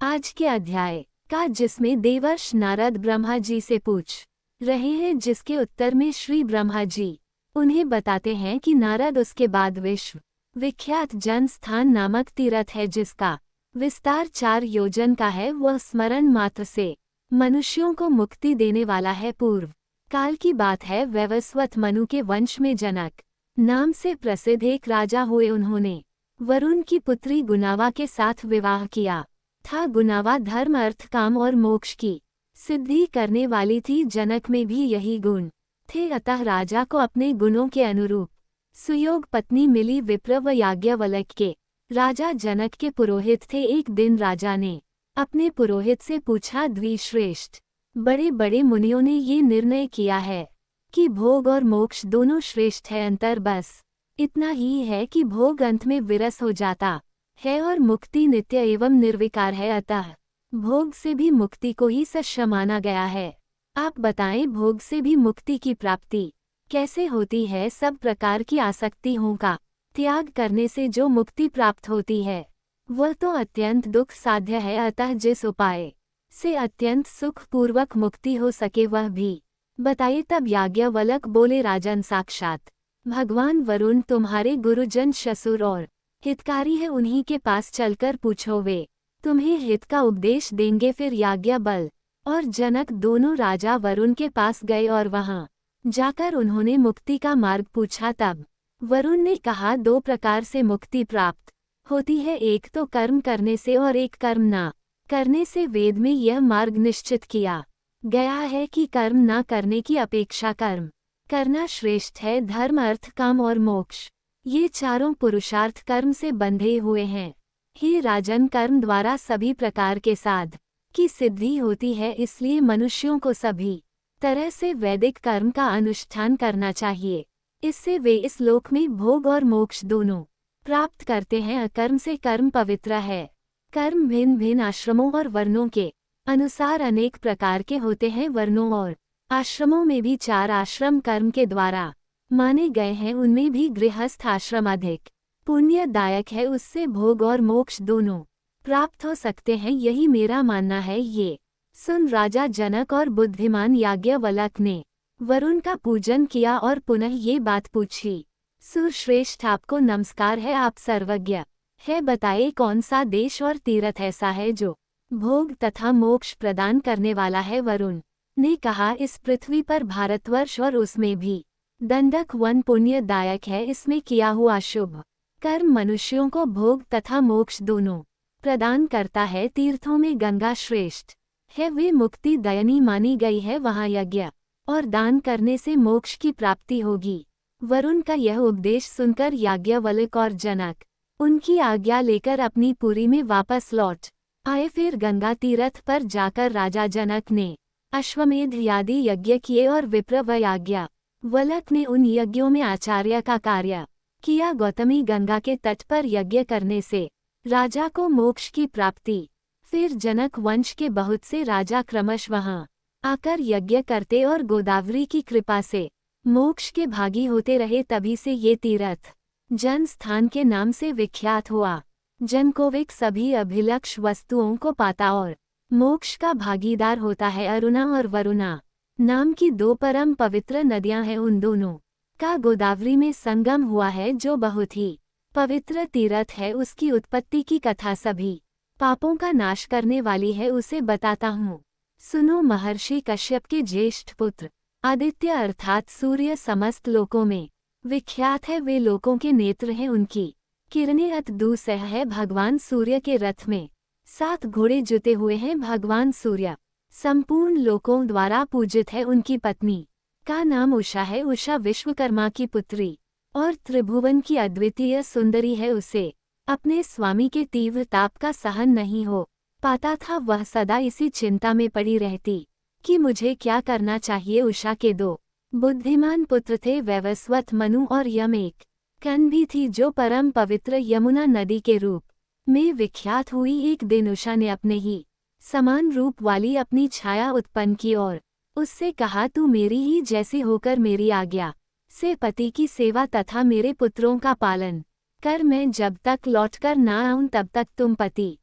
आज के अध्याय का जिसमें देवर्ष नारद ब्रह्मा जी से पूछ रहे हैं, जिसके उत्तर में श्री ब्रह्मा जी उन्हें बताते हैं कि नारद उसके बाद विश्व विख्यात जन स्थान नामक तीर्थ है, जिसका विस्तार 4 योजन का है। वह स्मरण मात्र से मनुष्यों को मुक्ति देने वाला है। पूर्व काल की बात है। वैवस्वत मनु के वंश में जनक नाम से प्रसिद्ध एक राजा हुए। उन्होंने वरुण की पुत्री गुनावा के साथ विवाह किया था। गुनावा धर्म, अर्थ, काम और मोक्ष की सिद्धि करने वाली थी। जनक में भी यही गुण थे, अतः राजा को अपने गुणों के अनुरूप सुयोग पत्नी मिली। विप्र व याज्ञवल्क्य के राजा जनक के पुरोहित थे। एक दिन राजा ने अपने पुरोहित से पूछा, द्विश्रेष्ठ बड़े बड़े मुनियों ने ये निर्णय किया है कि भोग और मोक्ष दोनों श्रेष्ठ है। अंतर बस इतना ही है कि भोग अंत में विरस हो जाता है और मुक्ति नित्य एवं निर्विकार है। अतः भोग से भी मुक्ति को ही सच्चा माना गया है। आप बताएं, भोग से भी मुक्ति की प्राप्ति कैसे होती है? सब प्रकार की आसक्तियों का त्याग करने से जो मुक्ति प्राप्त होती है वह तो अत्यंत दुख साध्य है। अतः जिस उपाय से अत्यंत सुखपूर्वक मुक्ति हो सके वह भी बताइए। तब याज्ञवल्क्य बोले, राजन, साक्षात भगवान वरुण तुम्हारे गुरुजन ससुर और हितकारी है। उन्हीं के पास चलकर पूछो, वे तुम्हें हित का उपदेश देंगे। फिर याज्ञवल्क्य और जनक दोनों राजा वरुण के पास गए और वहां जाकर उन्होंने मुक्ति का मार्ग पूछा। तब वरुण ने कहा, 2 प्रकार से मुक्ति प्राप्त होती है, एक तो कर्म करने से और एक कर्म ना करने से। वेद में यह मार्ग निश्चित किया गया है कि कर्म ना करने की अपेक्षा कर्म करना श्रेष्ठ है। धर्म, अर्थ, काम और मोक्ष ये चारों पुरुषार्थ कर्म से बंधे हुए हैं। हे राजन, कर्म द्वारा सभी प्रकार के साध की सिद्धि होती है, इसलिए मनुष्यों को सभी तरह से वैदिक कर्म का अनुष्ठान करना चाहिए। इससे वे इस लोक में भोग और मोक्ष दोनों प्राप्त करते हैं। अकर्म से कर्म पवित्र है। कर्म भिन्न भिन्न आश्रमों और वर्णों के अनुसार अनेक प्रकार के होते हैं। वर्णों और आश्रमों में भी 4 आश्रम कर्म के द्वारा माने गए हैं। उनमें भी गृहस्थ आश्रम अधिक पुण्यदायक है, उससे भोग और मोक्ष दोनों प्राप्त हो सकते हैं। यही मेरा मानना है। ये सुन राजा जनक और बुद्धिमान याज्ञवल्क्य ने वरुण का पूजन किया और पुनः ये बात पूछी, सुरश्रेष्ठ, आपको नमस्कार है, आप सर्वज्ञ है। बताइए, कौन सा देश और तीर्थ ऐसा है जो भोग तथा मोक्ष प्रदान करने वाला है? वरुण ने कहा, इस पृथ्वी पर भारतवर्ष और उसमें भी दंडक वन पुण्यदायक है। इसमें किया हुआ शुभ कर्म मनुष्यों को भोग तथा मोक्ष दोनों प्रदान करता है। तीर्थों में गंगा श्रेष्ठ है, वे मुक्ति दयनी मानी गई है। वहाँ यज्ञ और दान करने से मोक्ष की प्राप्ति होगी। वरुण का यह उपदेश सुनकर याज्ञवल्क्य और जनक उनकी आज्ञा लेकर अपनी पुरी में वापस लौट आए। फिर गंगा तीर्थ पर जाकर राजा जनक ने अश्वमेध आदि यज्ञ किए और विप्र व याज्ञवल्क्य ने उन यज्ञों में आचार्य का कार्य किया। गौतमी गंगा के तट पर यज्ञ करने से राजा को मोक्ष की प्राप्ति। फिर जनक वंश के बहुत से राजा क्रमश वहां आकर यज्ञ करते और गोदावरी की कृपा से मोक्ष के भागी होते रहे। तभी से ये तीर्थ जन स्थान के नाम से विख्यात हुआ। जन को वे सभी अभिलक्ष वस्तुओं को पाता और मोक्ष का भागीदार होता है। अरुणा और वरुणा नाम की 2 परम पवित्र नदियां हैं। उन दोनों का गोदावरी में संगम हुआ है, जो बहुत ही पवित्र तीर्थ है। उसकी उत्पत्ति की कथा सभी पापों का नाश करने वाली है, उसे बताता हूँ। सुनो, महर्षि कश्यप के ज्येष्ठ पुत्र आदित्य अर्थात सूर्य समस्त लोकों में विख्यात है। वे लोकों के नेत्र हैं, उनकी किरणें अत दूसह है। भगवान सूर्य के रथ में 7 घोड़े जुते हुए हैं। भगवान सूर्य संपूर्ण लोकों द्वारा पूजित है। उनकी पत्नी का नाम उषा है। उषा विश्वकर्मा की पुत्री और त्रिभुवन की अद्वितीय सुंदरी है। उसे अपने स्वामी के तीव्र ताप का सहन नहीं हो पाता था। वह सदा इसी चिंता में पड़ी रहती कि मुझे क्या करना चाहिए। उषा के 2 बुद्धिमान पुत्र थे, वैवस्वत मनु और यम। एक कन भी थी, जो परम पवित्र यमुना नदी के रूप में विख्यात हुई। एक दिन उषा ने अपने ही समान रूप वाली अपनी छाया उत्पन्न की और उससे कहा, तू मेरी ही जैसी होकर मेरी आज्ञा से पति की सेवा तथा मेरे पुत्रों का पालन कर। मैं जब तक लौटकर ना आऊं तब तक तुम पति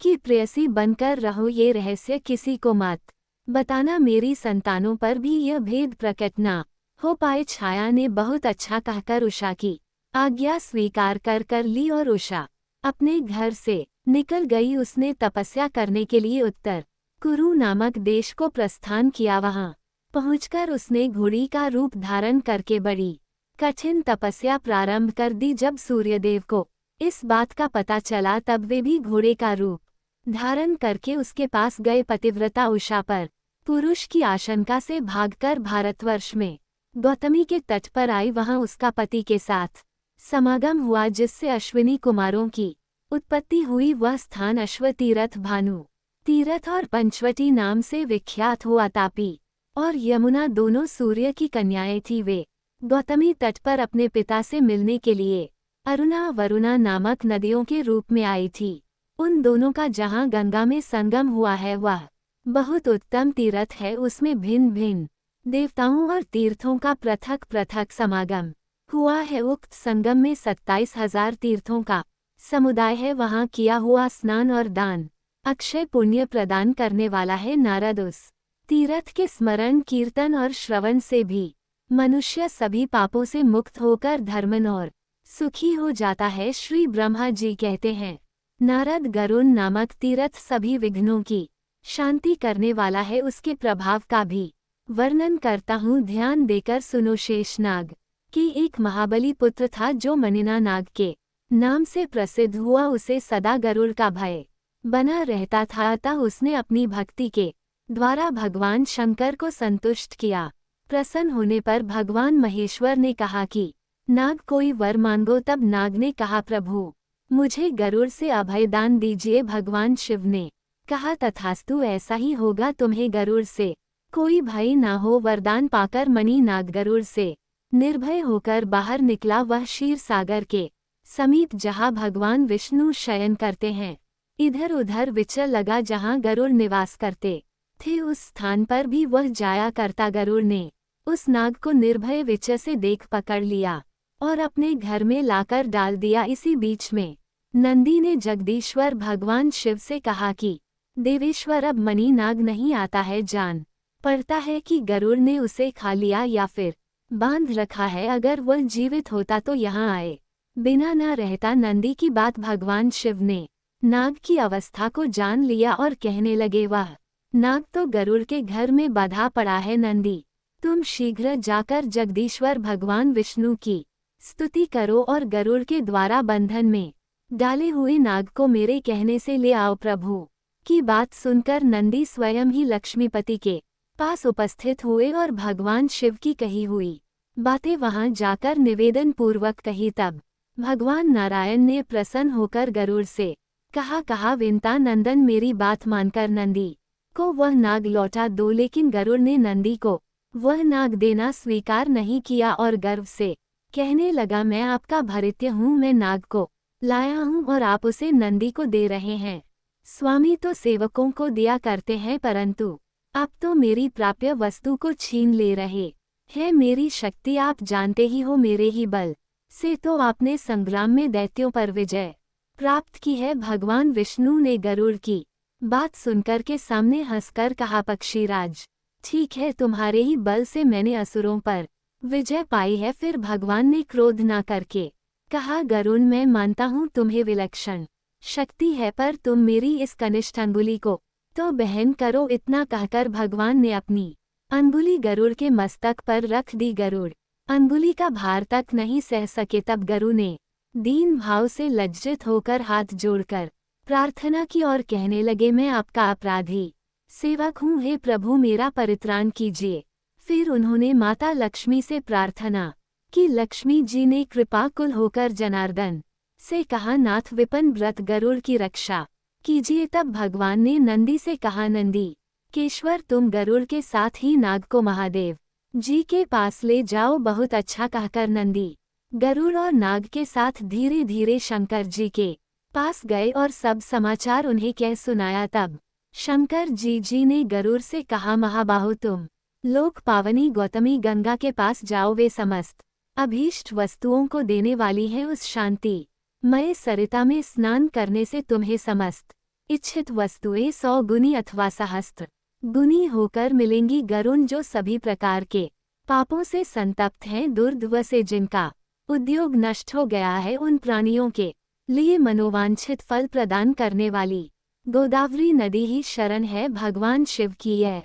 कि प्रेयसी बनकर रहो, ये रहस्य किसी को मत बताना, मेरी संतानों पर भी यह भेद प्रकट न हो पाए। छाया ने बहुत अच्छा कहकर उषा की आज्ञा स्वीकार कर ली और उषा अपने घर से निकल गई। उसने तपस्या करने के लिए उत्तर कुरु नामक देश को प्रस्थान किया। वहां पहुंचकर उसने घोड़ी का रूप धारण करके बड़ी कठिन तपस्या प्रारंभ कर दी। जब सूर्यदेव को इस बात का पता चला तब वे भी घोड़े का रूप धारण करके उसके पास गए। पतिव्रता उषा पर पुरुष की आशंका से भागकर भारतवर्ष में गौतमी के तट पर आई। वहां उसका पति के साथ समागम हुआ, जिससे अश्विनी कुमारों की उत्पत्ति हुई। वह स्थान अश्वतीरथ, भानु तीरथ और पंचवटी नाम से विख्यात हुआ। तापी और यमुना दोनों सूर्य की कन्याएं थी। वे गौतमी तट पर अपने पिता से मिलने के लिए अरुणा वरुणा नामक नदियों के रूप में आई थी। उन दोनों का जहां गंगा में संगम हुआ है वह बहुत उत्तम तीर्थ है। उसमें भिन्न भिन्न देवताओं और तीर्थों का पृथक पृथक समागम हुआ है। उक्त संगम में 27,000 तीर्थों का समुदाय है। वहां किया हुआ स्नान और दान अक्षय पुण्य प्रदान करने वाला है। नारद उस तीर्थ के स्मरण कीर्तन और श्रवण से भी मनुष्य सभी पापों से मुक्त होकर धर्मन और सुखी हो जाता है। श्री ब्रह्मा जी कहते हैं, नारद गरुड़ नामक तीर्थ सभी विघ्नों की शांति करने वाला है। उसके प्रभाव का भी वर्णन करता हूँ, ध्यान देकर सुनो। शेषनाग की एक महाबली पुत्र था जो मनिना नाग के नाम से प्रसिद्ध हुआ। उसे सदा गरुड़ का भय बना रहता था, अतः उसने अपनी भक्ति के द्वारा भगवान शंकर को संतुष्ट किया। प्रसन्न होने पर भगवान महेश्वर ने कहा कि नाग कोई वर मांगो। तब नाग ने कहा, प्रभु मुझे गरुड़ से अभयदान दीजिए। भगवान शिव ने कहा, तथास्तु, ऐसा ही होगा, तुम्हें गरुड़ से कोई भय ना हो। वरदान पाकर मणि नाग गरुड़ से निर्भय होकर बाहर निकला। वह क्षीर सागर के समीप जहाँ भगवान विष्णु शयन करते हैं इधर उधर विचर लगा। जहाँ गरुड़ निवास करते थे उस स्थान पर भी वह जाया करता। गरुड़ ने उस नाग को निर्भय विचर से देख पकड़ लिया और अपने घर में लाकर डाल दिया। इसी बीच में नंदी ने जगदीश्वर भगवान शिव से कहा कि देवेश्वर, अब मणि नाग नहीं आता है, जान पड़ता है कि गरुड़ ने उसे खा लिया या फिर बांध रखा है। अगर वह जीवित होता तो यहाँ आए बिना न रहता। नंदी की बात भगवान शिव ने नाग की अवस्था को जान लिया और कहने लगे, वह नाग तो गरुड़ के घर में बाधा पड़ा है। नंदी, तुम शीघ्र जाकर जगदीश्वर भगवान विष्णु की स्तुति करो और गरुड़ के द्वारा बंधन में डाले हुए नाग को मेरे कहने से ले आओ। प्रभु की बात सुनकर नंदी स्वयं ही लक्ष्मीपति के पास उपस्थित हुए और भगवान शिव की कही हुई बातें वहां जाकर निवेदन पूर्वक कही। तब भगवान नारायण ने प्रसन्न होकर गरुड़ से कहा, विंता नंदन, मेरी बात मानकर नंदी को वह नाग लौटा दो। लेकिन गरुड़ ने नंदी को वह नाग देना स्वीकार नहीं किया और गर्व से कहने लगा, मैं आपका भृत्य हूँ, मैं नाग को लाया हूँ और आप उसे नंदी को दे रहे हैं। स्वामी तो सेवकों को दिया करते हैं, परंतु आप तो मेरी प्राप्य वस्तु को छीन ले रहे हैं। मेरी शक्ति आप जानते ही हो, मेरे ही बल से तो आपने संग्राम में दैत्यों पर विजय प्राप्त की है। भगवान विष्णु ने गरुड़ की बात सुनकर के सामने हंसकर कहा, पक्षीराज, ठीक है, तुम्हारे ही बल से मैंने असुरों पर विजय पाई है। फिर भगवान ने क्रोध न करके कहा, गरुड़, मैं मानता हूँ तुम्हें विलक्षण शक्ति है, पर तुम मेरी इस कनिष्ठ अंगुली को तो बहन करो। इतना कहकर भगवान ने अपनी अंगुली गरुड़ के मस्तक पर रख दी। गरुड़ अंगुली का भार तक नहीं सह सके। तब गरुड़ ने दीन भाव से लज्जित होकर हाथ जोड़कर प्रार्थना की और कहने लगे, मैं आपका अपराधी सेवक हूँ, हे प्रभु मेरा परित्राण कीजिए। फिर उन्होंने माता लक्ष्मी से प्रार्थना कि लक्ष्मी जी ने कृपाकुल होकर जनार्दन से कहा, नाथ विपिन व्रत गरुड़ की रक्षा कीजिए। तब भगवान ने नंदी से कहा, नंदी केश्वर, तुम गरुड़ के साथ ही नाग को महादेव जी के पास ले जाओ। बहुत अच्छा कहकर नंदी गरुड़ और नाग के साथ धीरे धीरे शंकर जी के पास गए और सब समाचार उन्हें कह सुनाया। तब शंकर जी ने गरुड़ से कहा, महाबाहु, तुम लोक पावनी गौतमी गंगा के पास जाओ। वे समस्त अभीष्ट वस्तुओं को देने वाली है। उस शांति मय सरिता में स्नान करने से तुम्हें समस्त इच्छित वस्तुएं 100 गुनी अथवा सहस्त्र गुनी होकर मिलेंगी। गरुण जो सभी प्रकार के पापों से संतप्त हैं, दुर्दव से जिनका उद्योग नष्ट हो गया है, उन प्राणियों के लिए मनोवांछित फल प्रदान करने वाली गोदावरी नदी ही शरण है भगवान शिव की। यह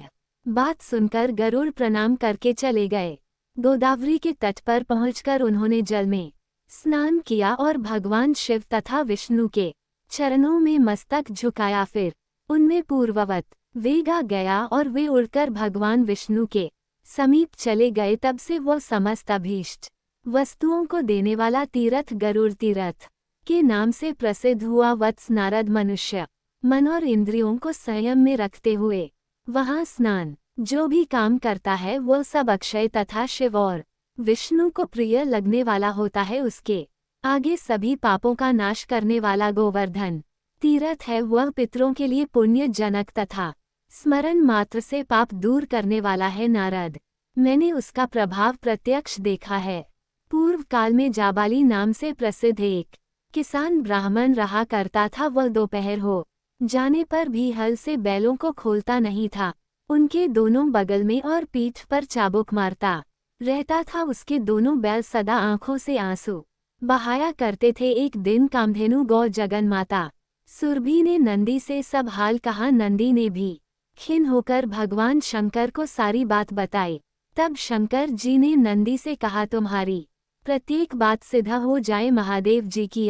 बात सुनकर गरुड़ प्रणाम करके चले गए। गोदावरी के तट पर पहुंचकर उन्होंने जल में स्नान किया और भगवान शिव तथा विष्णु के चरणों में मस्तक झुकाया। फिर उनमें पूर्ववत वेग आ गया और वे उड़कर भगवान विष्णु के समीप चले गए। तब से वह समस्त अभीष्ट वस्तुओं को देने वाला तीर्थ गरुड़ तीर्थ के नाम से प्रसिद्ध हुआ। वत्स नारद मनुष्य मन और इंद्रियों को संयम में रखते हुए वहां स्नान जो भी काम करता है वह सब अक्षय तथा शिव और विष्णु को प्रिय लगने वाला होता है। उसके आगे सभी पापों का नाश करने वाला गोवर्धन तीर्थ है। वह पितरों के लिए पुण्य जनक तथा स्मरण मात्र से पाप दूर करने वाला है। नारद, मैंने उसका प्रभाव प्रत्यक्ष देखा है। पूर्व काल में जाबाली नाम से प्रसिद्ध एक किसान ब्राह्मण रहा करता था। वह दोपहर हो जाने पर भी हल से बैलों को खोलता नहीं था। उनके दोनों बगल में और पीठ पर चाबुक मारता रहता था। उसके दोनों बैल सदा आंखों से आंसू बहाया करते थे। एक दिन कामधेनु गौ जगन माता सुरभि ने नंदी से सब हाल कहा। नंदी ने भी खिन्न होकर भगवान शंकर को सारी बात बताई। तब शंकर जी ने नंदी से कहा, तुम्हारी प्रत्येक बात सिद्ध हो जाए। महादेव जी की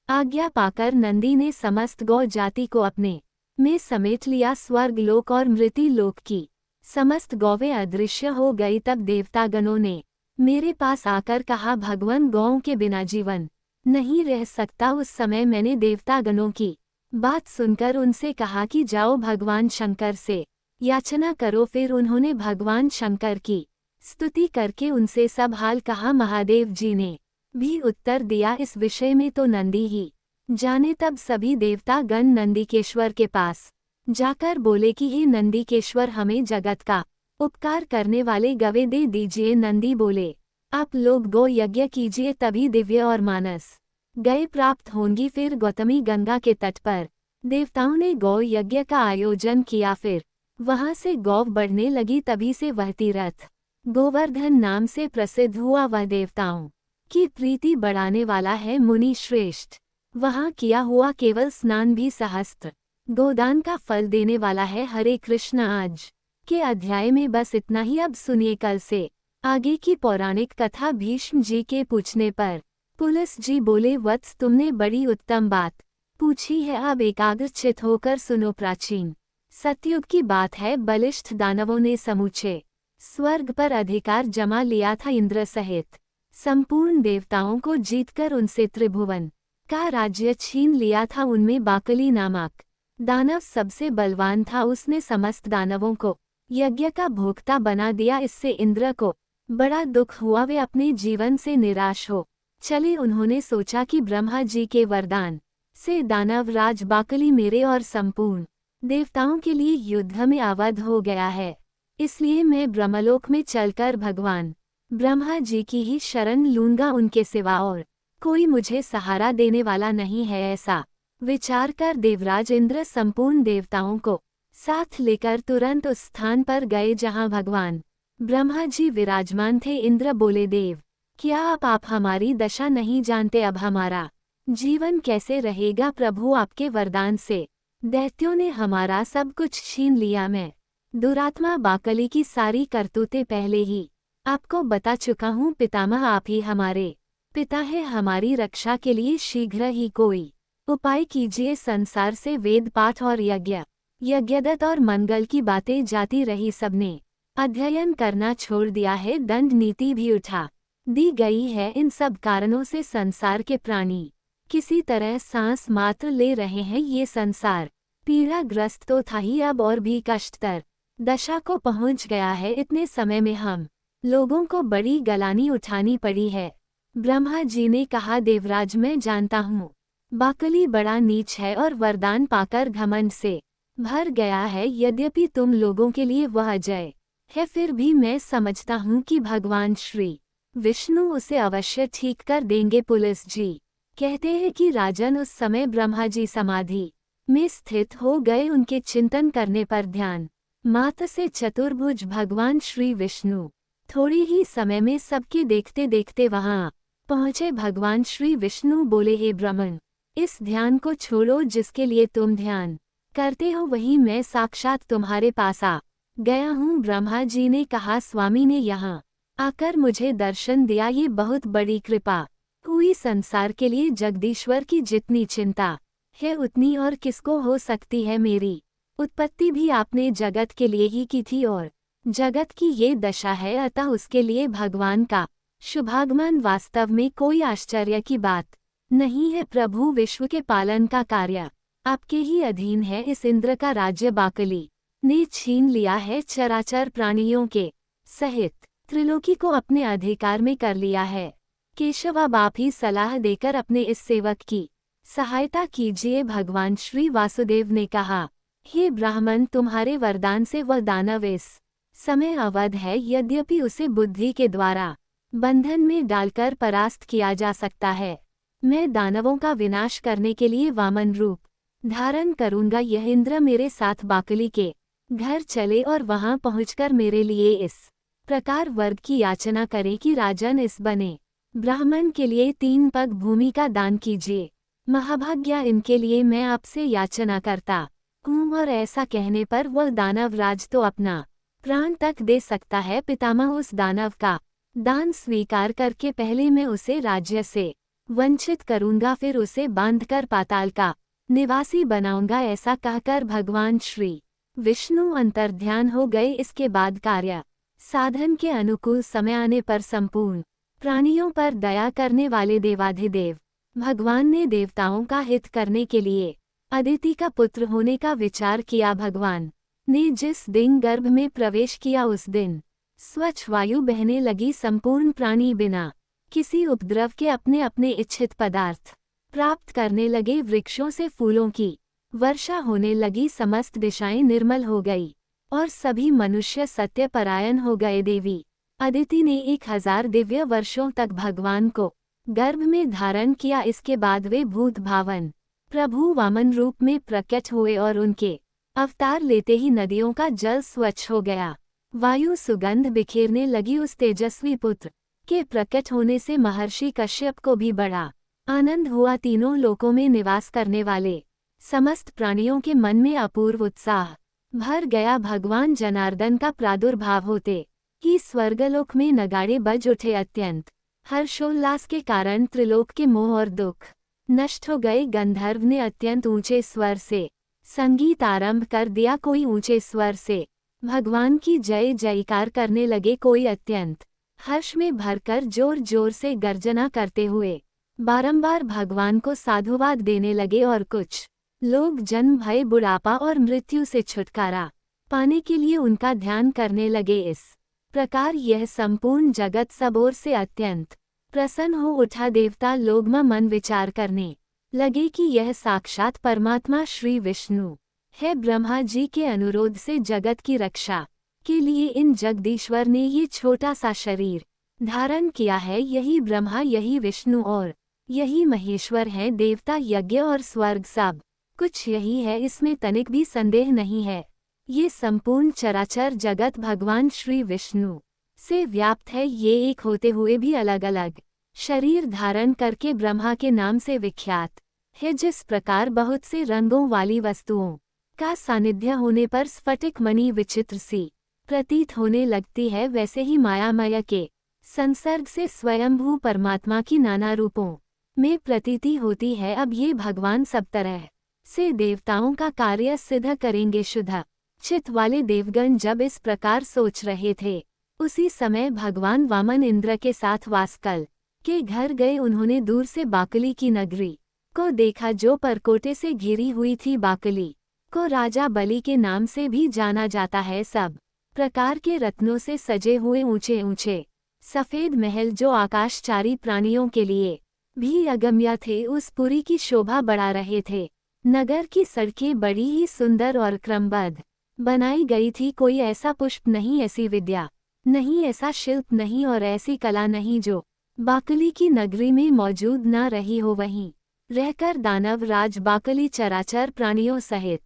आज्ञा पाकर नंदी ने समस्त गौ जाति को अपने में समेट लिया। स्वर्ग लोक और मृत्यु लोक की समस्त गौवें अदृश्य हो गई। तब देवतागणों ने मेरे पास आकर कहा, भगवान गौओं के बिना जीवन नहीं रह सकता। उस समय मैंने देवतागणों की बात सुनकर उनसे कहा कि जाओ भगवान शंकर से याचना करो। फिर उन्होंने भगवान शंकर की स्तुति करके उनसे सब हाल कहा। महादेव जी ने भी उत्तर दिया, इस विषय में तो नंदी ही जाने। तब सभी देवता गण नंदीकेश्वर के पास जाकर बोले कि हे नंदीकेश्वर, हमें जगत का उपकार करने वाले गवे दे दीजिए। नंदी बोले, आप लोग गौ यज्ञ कीजिए, तभी दिव्य और मानस गए प्राप्त होंगी। फिर गौतमी गंगा के तट पर देवताओं ने गौ यज्ञ का आयोजन किया। फिर वहां से गौ बढ़ने लगी। तभी से वह तीर्थ गोवर्धन नाम से प्रसिद्ध हुआ। वह देवताओं की प्रीति बढ़ाने वाला है। मुनि श्रेष्ठ वहां किया हुआ केवल स्नान भी सहस्त्र गोदान का फल देने वाला है। हरे कृष्ण। आज के अध्याय में बस इतना ही। अब सुनिए कल से आगे की पौराणिक कथा। भीष्म जी के पूछने पर पुलस जी बोले, वत्स, तुमने बड़ी उत्तम बात पूछी है। अब एकाग्रचित होकर सुनो। प्राचीन सतयुग की बात है। बलिष्ठ दानवों ने समूचे स्वर्ग पर अधिकार जमा लिया था। इंद्र सहित संपूर्ण देवताओं को जीतकर उनसे त्रिभुवन का राज्य छीन लिया था। उनमें बाकली नामक दानव सबसे बलवान था। उसने समस्त दानवों को यज्ञ का भोक्ता बना दिया। इससे इंद्र को बड़ा दुख हुआ। वे अपने जीवन से निराश हो चले। उन्होंने सोचा कि ब्रह्मा जी के वरदान से दानव राज बाकली मेरे और संपूर्ण देवताओं के लिए युद्ध में अवध हो गया है। इसलिए मैं ब्रह्मलोक में चलकर भगवान ब्रह्मा जी की ही शरण लूंगा। उनके सिवा और कोई मुझे सहारा देने वाला नहीं है। ऐसा विचार कर देवराज इंद्र संपूर्ण देवताओं को साथ लेकर तुरंत उस स्थान पर गए जहां भगवान ब्रह्मा जी विराजमान थे। इंद्र बोले, देव, क्या आप हमारी दशा नहीं जानते? अब हमारा जीवन कैसे रहेगा? प्रभु, आपके वरदान से दैत्यों ने हमारा सब कुछ छीन लिया। मैं दुरात्मा बाकली की सारी करतूतें पहले ही आपको बता चुका हूँ। पितामह, आप ही हमारे पिता है। हमारी रक्षा के लिए शीघ्र ही कोई उपाय कीजिए। संसार से वेद पाठ और यज्ञदत्त और मंगल की बातें जाती रही। सबने अध्ययन करना छोड़ दिया है। दंड नीति भी उठा दी गई है। इन सब कारणों से संसार के प्राणी किसी तरह सांस मात्र ले रहे हैं। ये संसार पीड़ाग्रस्त तो था ही, अब और भी कष्टतर दशा को पहुंच गया है। इतने समय में हम लोगों को बड़ी गलानी उठानी पड़ी है। ब्रह्मा जी ने कहा, देवराज, मैं जानता हूँ बाकली बड़ा नीच है और वरदान पाकर घमंड से भर गया है। यद्यपि तुम लोगों के लिए वह अजय है, फिर भी मैं समझता हूँ कि भगवान श्री विष्णु उसे अवश्य ठीक कर देंगे। पुलिस जी कहते हैं कि राजन, उस समय ब्रह्मा जी समाधि में स्थित हो गए। उनके चिंतन करने पर ध्यान मात्र से चतुर्भुज भगवान श्री विष्णु थोड़ी ही समय में सबके देखते देखते वहां पहुंचे। भगवान श्री विष्णु बोले, हे ब्राह्मण, इस ध्यान को छोड़ो जिसके लिए तुम ध्यान करते हो, वही मैं साक्षात तुम्हारे पास आ गया हूँ। ब्रह्मा जी ने कहा, स्वामी ने यहाँ आकर मुझे दर्शन दिया, ये बहुत बड़ी कृपा हुई। संसार के लिए जगदीश्वर की जितनी चिंता है उतनी और किसको हो सकती है। मेरी उत्पत्ति भी आपने जगत के लिए ही की थी और जगत की ये दशा है, अतः उसके लिए भगवान का शुभागमन वास्तव में कोई आश्चर्य की बात नहीं है। प्रभु, विश्व के पालन का कार्य आपके ही अधीन है। इस इंद्र का राज्य बाकली ने छीन लिया है, चराचर प्राणियों के सहित त्रिलोकी को अपने अधिकार में कर लिया है। केशव, अब आप ही सलाह देकर अपने इस सेवक की सहायता कीजिए। भगवान श्री वासुदेव ने कहा, हे ब्राह्मण, तुम्हारे वरदान से वह दानव इस समय अवध है, यद्यपि उसे बुद्धि के द्वारा बंधन में डालकर परास्त किया जा सकता है। मैं दानवों का विनाश करने के लिए वामन रूप धारण करूंगा। यह इंद्र मेरे साथ बाकली के घर चले और वहां पहुंचकर मेरे लिए इस प्रकार वर्ग की याचना करे कि राजन, इस बने ब्राह्मण के लिए 3 पग भूमि का दान कीजिए। महाभाग्य, इनके लिए मैं आपसे याचना करता हूँ। और ऐसा कहने पर वह दानव राज तो अपना प्राण तक दे सकता है। पितामह, उस दानव का दान स्वीकार करके पहले मैं उसे राज्य से वंचित करूंगा, फिर उसे बांधकर पाताल का निवासी बनाऊंगा। ऐसा कहकर भगवान श्री विष्णु अंतर्ध्यान हो गए। इसके बाद कार्य साधन के अनुकूल समय आने पर संपूर्ण प्राणियों पर दया करने वाले देवाधिदेव भगवान ने देवताओं का हित करने के लिए अदिति का पुत्र होने का विचार किया। भगवान ने जिस दिन गर्भ में प्रवेश किया उस दिन स्वच्छ वायु बहने लगी। संपूर्ण प्राणी बिना किसी उपद्रव के अपने अपने इच्छित पदार्थ प्राप्त करने लगे। वृक्षों से फूलों की वर्षा होने लगी। समस्त दिशाएं निर्मल हो गई और सभी मनुष्य सत्यपरायण हो गए। देवी अदिति ने 1000 दिव्य वर्षों तक भगवान को गर्भ में धारण किया। इसके बाद वे भूत भावन प्रभु वामन रूप में प्रकट हुए और उनके अवतार लेते ही नदियों का जल स्वच्छ हो गया। वायु सुगंध बिखेरने लगी। उस तेजस्वी पुत्र के प्रकट होने से महर्षि कश्यप को भी बड़ा आनंद हुआ। तीनों लोकों में निवास करने वाले समस्त प्राणियों के मन में अपूर्व उत्साह भर गया। भगवान जनार्दन का प्रादुर्भाव होते ही स्वर्गलोक में नगाड़े बज उठे। अत्यंत हर्षोल्लास के कारण त्रिलोक के मोह और दुख नष्ट हो गए। गंधर्व ने अत्यंत ऊंचे स्वर से संगीत आरंभ कर दिया। कोई ऊंचे स्वर से भगवान की जय जयकार करने लगे, कोई अत्यंत हर्ष में भरकर जोर जोर से गर्जना करते हुए बारंबार भगवान को साधुवाद देने लगे और कुछ लोग जन्म, भय, बुढ़ापा और मृत्यु से छुटकारा पाने के लिए उनका ध्यान करने लगे। इस प्रकार यह संपूर्ण जगत सब ओर से अत्यंत प्रसन्न हो उठा। देवता लोग मन विचार करने लगे कि यह साक्षात परमात्मा श्री विष्णु है। ब्रह्मा जी के अनुरोध से जगत की रक्षा के लिए इन जगदीश्वर ने ये छोटा सा शरीर धारण किया है। यही ब्रह्मा, यही विष्णु और यही महेश्वर है। देवता, यज्ञ और स्वर्ग सब कुछ यही है, इसमें तनिक भी संदेह नहीं है। ये संपूर्ण चराचर जगत भगवान श्री विष्णु से व्याप्त है। ये एक होते हुए भी अलग अलग शरीर धारण करके ब्रह्मा के नाम से विख्यात है। जिस प्रकार बहुत से रंगों वाली वस्तुओं का सानिध्य होने पर स्फटिक मणि विचित्र सी प्रतीत होने लगती है, वैसे ही मायामय के संसर्ग से स्वयंभू परमात्मा की नाना रूपों में प्रतीति होती है। अब ये भगवान सब तरह से देवताओं का कार्य सिद्ध करेंगे। शुद्ध चित्त वाले देवगण जब इस प्रकार सोच रहे थे, उसी समय भगवान वामन इंद्र के साथ वासकल के घर गए। उन्होंने दूर से बाकली की नगरी को देखा, जो परकोटे से घिरी हुई थी। बाकली को राजा बलि के नाम से भी जाना जाता है। सब प्रकार के रत्नों से सजे हुए ऊंचे ऊंचे सफेद महल, जो आकाशचारी प्राणियों के लिए भी अगम्य थे, उस पुरी की शोभा बढ़ा रहे थे। नगर की सड़कें बड़ी ही सुंदर और क्रमबद्ध बनाई गई थी। कोई ऐसा पुष्प नहीं, ऐसी विद्या नहीं, ऐसा शिल्प नहीं और ऐसी कला नहीं जो बाकली की नगरी में मौजूद न रही हो। वहीं रहकर दानव राज बाकली चराचर प्राणियों सहित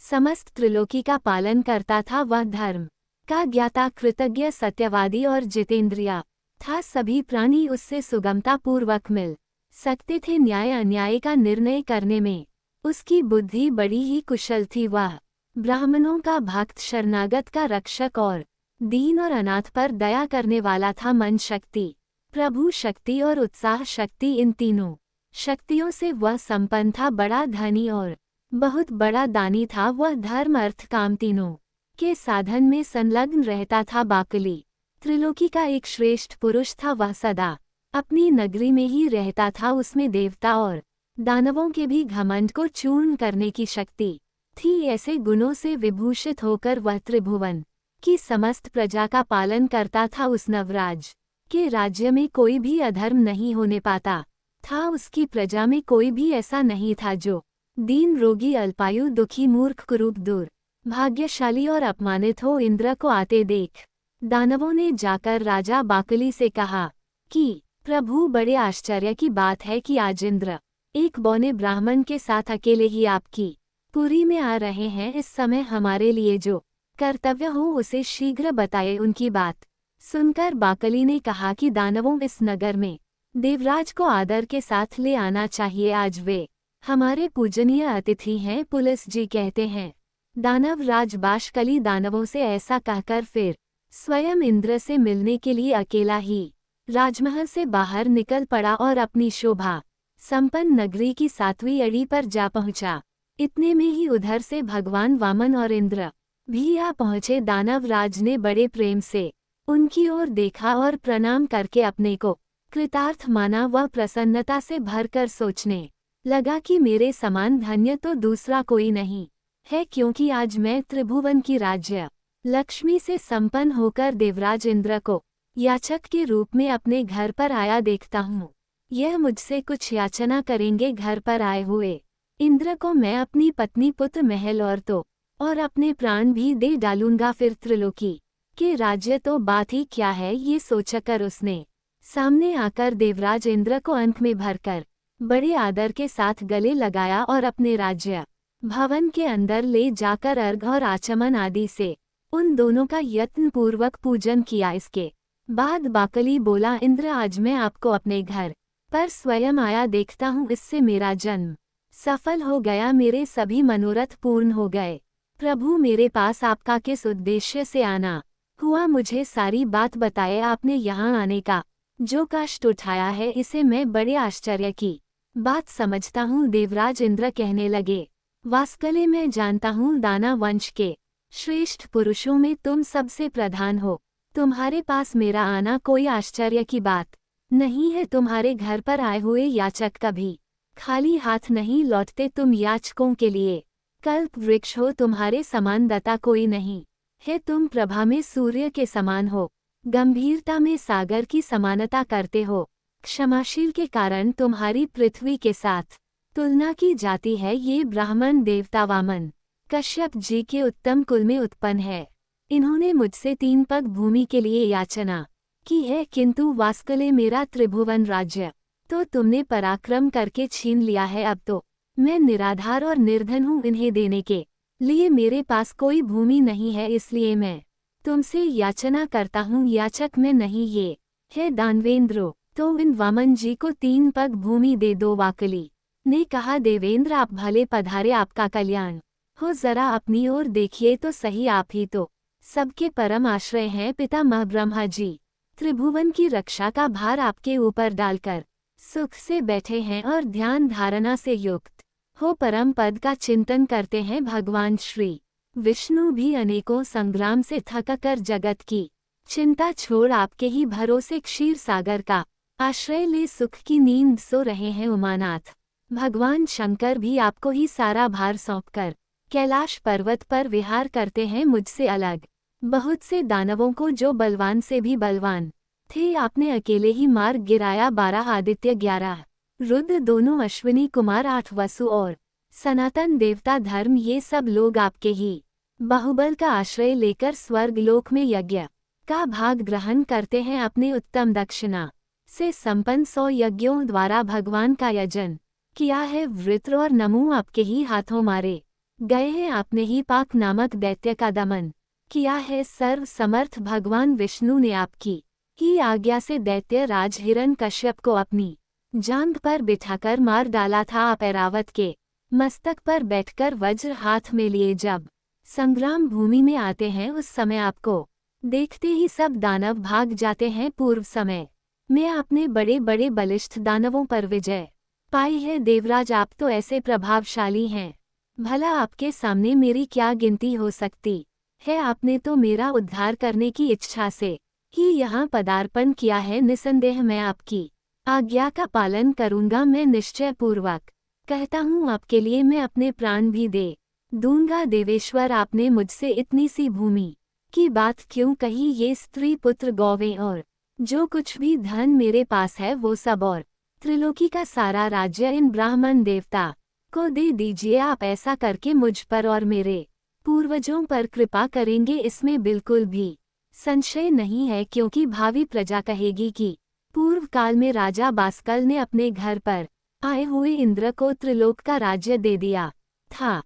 समस्त त्रिलोकी का पालन करता था। वह धर्म का ज्ञाता, कृतज्ञ, सत्यवादी और जितेंद्रिय था। सभी प्राणी उससे सुगमता पूर्वक मिल सकते थे। न्याय अन्याय का निर्णय करने में उसकी बुद्धि बड़ी ही कुशल थी। वह ब्राह्मणों का भक्त, शरणागत का रक्षक और दीन और अनाथ पर दया करने वाला था। मन शक्ति, प्रभु शक्ति और उत्साह शक्ति, इन तीनों शक्तियों से वह संपन्न था। बड़ा धनी और बहुत बड़ा दानी था। वह धर्म, अर्थ, काम तीनों के साधन में संलग्न रहता था। बाकली त्रिलोकी का एक श्रेष्ठ पुरुष था। वह सदा अपनी नगरी में ही रहता था। उसमें देवता और दानवों के भी घमंड को चूर्ण करने की शक्ति थी। ऐसे गुणों से विभूषित होकर वह त्रिभुवन की समस्त प्रजा का पालन करता था। उस नवराज के राज्य में कोई भी अधर्म नहीं होने पाता था। उसकी प्रजा में कोई भी ऐसा नहीं था जो दीन, रोगी, अल्पायु, दुखी, मूर्ख, कुरूप, दूर भाग्यशाली और अपमानित हो। इंद्र को आते देख दानवों ने जाकर राजा बाकली से कहा कि प्रभु, बड़े आश्चर्य की बात है कि आज इंद्र एक बौने ब्राह्मण के साथ अकेले ही आपकी पुरी में आ रहे हैं। इस समय हमारे लिए जो कर्तव्य हो उसे शीघ्र बताए। उनकी बात सुनकर बाकली ने कहा कि दानवों, इस नगर में देवराज को आदर के साथ ले आना चाहिए। आज वे हमारे पूजनीय अतिथि हैं। पुलिस जी कहते हैं। दानव राज बाशकली दानवों से ऐसा कहकर फिर स्वयं इंद्र से मिलने के लिए अकेला ही राजमहल से बाहर निकल पड़ा और अपनी शोभा संपन्न नगरी की 7वीं अड़ी पर जा पहुंचा। इतने में ही उधर से भगवान वामन और इंद्र भी आ पहुंचे। दानव राज ने बड़े प्रेम से उनकी ओर देखा और प्रणाम करके अपने को कृतार्थ माना। वह प्रसन्नता से भरकर सोचने लगा कि मेरे समान धन्य तो दूसरा कोई नहीं है, क्योंकि आज मैं त्रिभुवन की राज्य लक्ष्मी से संपन्न होकर देवराज इंद्र को याचक के रूप में अपने घर पर आया देखता हूँ। यह मुझसे कुछ याचना करेंगे। घर पर आए हुए इंद्र को मैं अपनी पत्नी, पुत्र, महल और अपने प्राण भी दे डालूंगा। फिर त्रिलोकी के राज्य तो बात ही क्या है। ये सोचकर उसने सामने आकर देवराज इंद्र को अंक में भरकर बड़े आदर के साथ गले लगाया और अपने राज्य भवन के अंदर ले जाकर अर्घ और आचमन आदि से उन दोनों का यत्नपूर्वक पूजन किया। इसके बाद बाकली बोला, इंद्र, आज मैं आपको अपने घर पर स्वयं आया देखता हूँ। इससे मेरा जन्म सफल हो गया, मेरे सभी मनोरथ पूर्ण हो गए। प्रभु, मेरे पास आपका किस उद्देश्य से आना हुआ, मुझे सारी बात बताए। आपने यहाँ आने का जो कष्ट उठाया है, इसे मैं बड़े आश्चर्य की बात समझता हूँ। देवराज इंद्र कहने लगे, वास्कले, मैं जानता हूँ दाना वंश के श्रेष्ठ पुरुषों में तुम सबसे प्रधान हो। तुम्हारे पास मेरा आना कोई आश्चर्य की बात नहीं है। तुम्हारे घर पर आए हुए याचक कभी खाली हाथ नहीं लौटते। तुम याचकों के लिए कल्प वृक्ष हो। तुम्हारे समान दाता कोई नहीं है। तुम प्रभा में सूर्य के समान हो, गंभीरता में सागर की समानता करते हो। क्षमाशील के कारण तुम्हारी पृथ्वी के साथ तुलना की जाती है। ये ब्राह्मण देवता वामन कश्यप जी के उत्तम कुल में उत्पन्न है। इन्होंने मुझसे 3 पग भूमि के लिए याचना की है, किंतु वास्कले, मेरा त्रिभुवन राज्य तो तुमने पराक्रम करके छीन लिया है। अब तो मैं निराधार और निर्धन हूँ। इन्हें देने के लिए मेरे पास कोई भूमि नहीं है, इसलिए मैं तुमसे याचना करता हूँ। याचक मैं नहीं, ये है दानवेंद्रो, तो इन वामन जी को 3 पग भूमि दे दो। वाकली ने कहा, देवेंद्र, आप भले पधारे, आपका कल्याण हो। जरा अपनी ओर देखिए तो सही, आप ही तो सबके परम आश्रय हैं। पितामह ब्रह्मा जी त्रिभुवन की रक्षा का भार आपके ऊपर डालकर सुख से बैठे हैं और ध्यान धारणा से युक्त हो परम पद का चिंतन करते हैं। भगवान श्री विष्णु भी अनेकों संग्राम से थककर जगत की चिंता छोड़ आपके ही भरोसे क्षीर सागर का आश्रय ले सुख की नींद सो रहे हैं। उमानाथ भगवान शंकर भी आपको ही सारा भार सौंपकर कैलाश पर्वत पर विहार करते हैं। मुझसे अलग बहुत से दानवों को, जो बलवान से भी बलवान थे, आपने अकेले ही मार गिराया। 12 आदित्य, 11 रुद्र, दोनों अश्विनी कुमार, 8 वसु और सनातन देवता धर्म, ये सब लोग आपके ही बाहुबल का आश्रय लेकर स्वर्ग लोक में यज्ञ का भाग ग्रहण करते हैं। अपने उत्तम दक्षिणा से संपन्न 100 यज्ञों द्वारा भगवान का यजन किया है वृत्र और नमु आपके ही हाथों मारे गए हैं, आपने ही पाक नामक दैत्य का दमन किया है। सर्व समर्थ भगवान विष्णु ने आपकी ही आज्ञा से दैत्य राज हिरण्यकश्यप को अपनी जांघ पर बिठाकर मार डाला था। आप ऐरावत के मस्तक पर बैठकर वज्र हाथ में लिए जब संग्राम भूमि में आते हैं, उस समय आपको देखते ही सब दानव भाग जाते हैं। पूर्व समय में आपने बड़े बड़े बलिष्ठ दानवों पर विजय पाई है। देवराज, आप तो ऐसे प्रभावशाली हैं, भला आपके सामने मेरी क्या गिनती हो सकती है। आपने तो मेरा उद्धार करने की इच्छा से ही यहाँ पदार्पण किया है। निसंदेह मैं आपकी आज्ञा का पालन करूँगा। मैं निश्चय पूर्वक कहता हूँ, आपके लिए मैं अपने प्राण भी दे दूंगा। देवेश्वर, आपने मुझसे इतनी सी भूमि की बात क्यों कही। ये स्त्री पुत्र गौवें और जो कुछ भी धन मेरे पास है वो सब और त्रिलोकी का सारा राज्य इन ब्राह्मण देवता को दे दीजिए। आप ऐसा करके मुझ पर और मेरे पूर्वजों पर कृपा करेंगे, इसमें बिल्कुल भी संशय नहीं है, क्योंकि भावी प्रजा कहेगी कि पूर्व काल में राजा बास्कल ने अपने घर पर आए हुए इंद्र को त्रिलोक का राज्य दे दिया था।